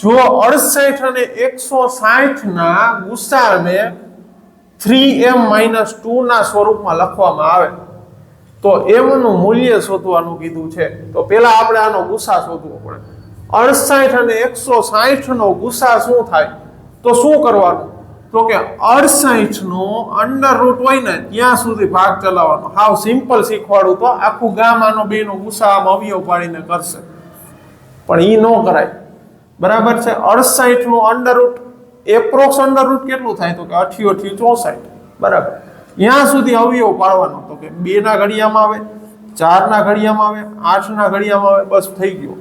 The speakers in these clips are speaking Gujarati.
જો 68 અને 160 ના ગુસાને 3m-2 ના સ્વરૂપમાં લખવામાં આવે તો m નું મૂલ્ય શોધવાનું કીધું છે. તો પેલા આપણે આનો ગુસા શોધવો પડે. 68 અને 160 નો ગુસા શું થાય? તો શું કરવાનું? તો કે 68 નો અંડર રૂટ હોય ને ત્યાં સુધી ભાગ ચલાવવાનો. હાવ સિમ્પલ શીખવાડું તો આખું ગામ આનો બેનો ગુસા અવયવ પાડીને કરશે, પણ ઈ ન કરાય. બરાબર છે. 68 નું under route approx under route કેટલું થાય? તો કે 88 64. બરાબર. ત્યાં સુધી અવયવ પાડવાનો. તો કે 2 ના ઘડિયામાં આવે, 4 ના ઘડિયામાં આવે, 8 ના ઘડિયામાં આવે, બસ થઈ ગયું.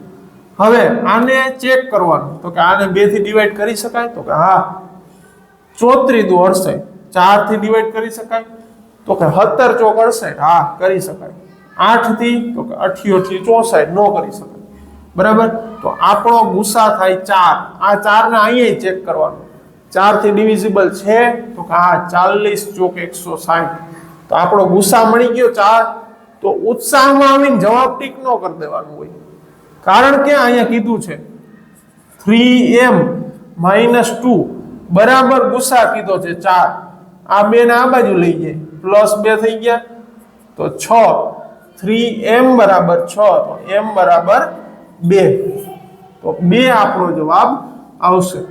હવે આને ચેક કરવાનું. તો કે આને 2 થી ડિવાઈડ કરી શકાય? તો કે હા. 34 દુ 68. 4 થી ડિવાઈડ કરી શકાય? તો કે 17 ચોક 68. હા, કરી શકાય. 8 થી? તો કે 88 64. નો કરી શકાય. બરાબર. તો આપણો ગુસા થાય 4. આ 4 ને અહીંયા ચેક કરવાનું. 4 થી ડિવિઝિબલ છે? તો કે હા, 40 ચોક 160. તો આપણો ગુસા મળી ગયો 4. તો ઉત્સાહમાં આવીને જવાબ ટીક ન કરી દેવાનું હોય, કારણ કે અહીંયા કીધું છે 3m-2 બરાબર ગુસા કીધો છે 4. આ 2 ને આ બાજુ લઈ જાય, +2 થઈ ગયા તો 6. 3m બરાબર 6, તો m બરાબર 2. તો 2 આપણો જવાબ આવશે.